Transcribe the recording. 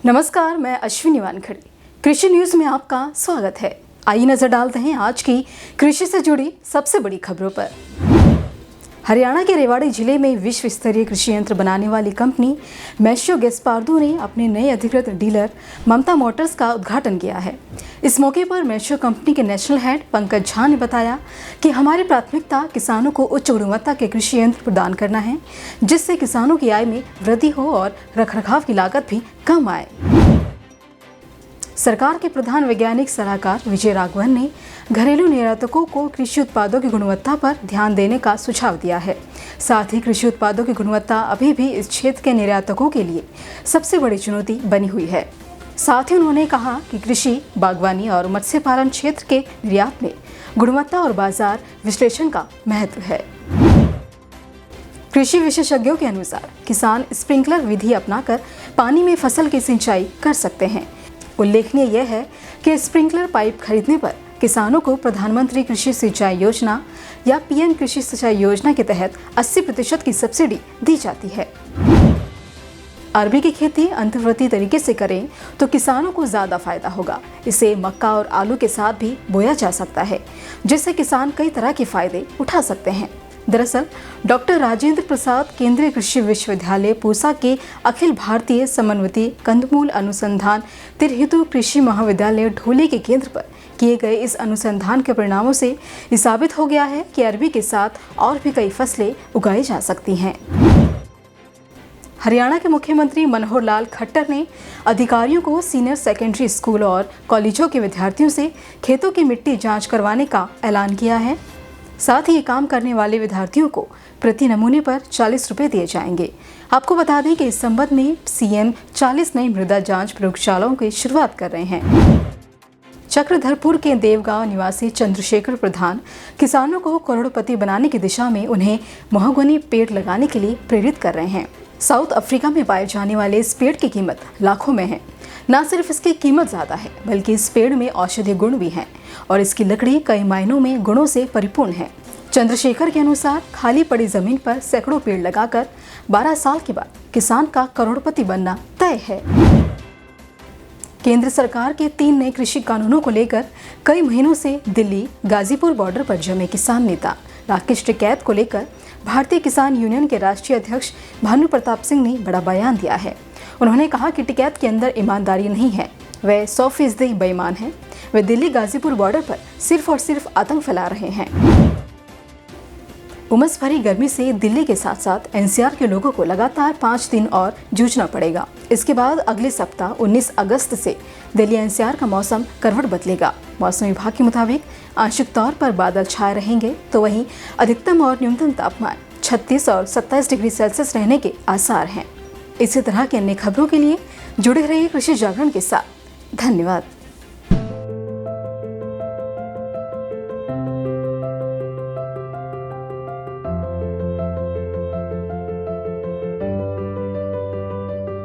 नमस्कार, मैं अश्विनी वानखड़े। कृषि न्यूज में आपका स्वागत है। आइए नजर डालते हैं आज की कृषि से जुड़ी सबसे बड़ी खबरों पर। हरियाणा के रेवाड़ी जिले में विश्व स्तरीय कृषि यंत्र बनाने वाली कंपनी मैश्यो गैस्पार्डो ने अपने नए अधिकृत डीलर ममता मोटर्स का उद्घाटन किया है। इस मौके पर मैश्यो कंपनी के नेशनल हेड पंकज झा ने बताया कि हमारी प्राथमिकता किसानों को उच्च गुणवत्ता के कृषि यंत्र प्रदान करना है, जिससे किसानों की आय में वृद्धि हो और रखरखाव की लागत भी कम आए। सरकार के प्रधान वैज्ञानिक सलाहकार विजय राघवन ने घरेलू निर्यातकों को कृषि उत्पादों की गुणवत्ता पर ध्यान देने का सुझाव दिया है। साथ ही कृषि उत्पादों की गुणवत्ता अभी भी इस क्षेत्र के निर्यातकों के लिए सबसे बड़ी चुनौती बनी हुई है। साथ ही उन्होंने कहा कि कृषि, बागवानी और मत्स्य पालन क्षेत्र के निर्यात में गुणवत्ता और बाजार विश्लेषण का महत्व है। कृषि विशेषज्ञों के अनुसार किसान स्प्रिंकलर विधि अपनाकर पानी में फसल की सिंचाई कर सकते हैं। उल्लेखनीय यह है कि स्प्रिंकलर पाइप खरीदने पर किसानों को प्रधानमंत्री कृषि सिंचाई योजना या पीएम कृषि सिंचाई योजना के तहत 80% की सब्सिडी दी जाती है। अरबी की खेती अंतर्वर्ती तरीके से करें तो किसानों को ज्यादा फायदा होगा। इसे मक्का और आलू के साथ भी बोया जा सकता है, जिससे किसान कई तरह के फायदे उठा सकते हैं। दरअसल डॉक्टर राजेंद्र प्रसाद केंद्रीय कृषि विश्वविद्यालय पूसा के अखिल भारतीय समन्वित कंदमूल अनुसंधान तिरहितु कृषि महाविद्यालय ढोले के केंद्र पर किए गए इस अनुसंधान के परिणामों से ये साबित हो गया है कि अरबी के साथ और भी कई फसलें उगाई जा सकती हैं। हरियाणा के मुख्यमंत्री मनोहर लाल खट्टर ने अधिकारियों को सीनियर सेकेंडरी स्कूल और कॉलेजों के विद्यार्थियों से खेतों की मिट्टी जांच करवाने का ऐलान किया है। साथ ही ये काम करने वाले विद्यार्थियों को प्रति नमूने पर 40 रुपए दिए जाएंगे। आपको बता दें कि इस संबंध में सीएम 40 नई मृदा जांच प्रयोगशालाओं की शुरुआत कर रहे हैं। चक्रधरपुर के देवगांव निवासी चंद्रशेखर प्रधान किसानों को करोड़पति बनाने की दिशा में उन्हें महोगनी पेड़ लगाने के लिए प्रेरित कर रहे हैं। साउथ अफ्रीका में पाए जाने वाले इस पेड़ की कीमत लाखों में है। न सिर्फ इसकी कीमत ज्यादा है, बल्कि इस पेड़ में औषधीय गुण भी हैं और इसकी लकड़ी कई मायनों में गुणों से परिपूर्ण है। चंद्रशेखर के अनुसार खाली पड़ी जमीन पर सैकड़ों पेड़ लगाकर 12 साल के बाद किसान का करोड़पति बनना तय है। केंद्र सरकार के 3 नए कृषि कानूनों को लेकर कई महीनों से दिल्ली गाजीपुर बॉर्डर पर जमे किसान नेता राकेश टिकैत को लेकर भारतीय किसान यूनियन के राष्ट्रीय अध्यक्ष भानु प्रताप सिंह ने बड़ा बयान दिया है। उन्होंने कहा कि टिकैत के अंदर ईमानदारी नहीं है, वह 100% बेईमान है। वे दिल्ली गाजीपुर बॉर्डर पर सिर्फ और सिर्फ आतंक फैला रहे हैं। उमस भरी गर्मी से दिल्ली के साथ साथ एनसीआर के लोगों को लगातार 5 दिन और जूझना पड़ेगा। इसके बाद अगले सप्ताह 19 अगस्त से दिल्ली एनसीआर का मौसम करवट बदलेगा। मौसम विभाग के मुताबिक आंशिक तौर पर बादल छाए रहेंगे, तो वहीं अधिकतम और न्यूनतम तापमान 36 और 27 डिग्री सेल्सियस रहने के आसार हैं। इसी तरह की अन्य खबरों के लिए जुड़े रहिए कृषि जागरण के साथ। धन्यवाद।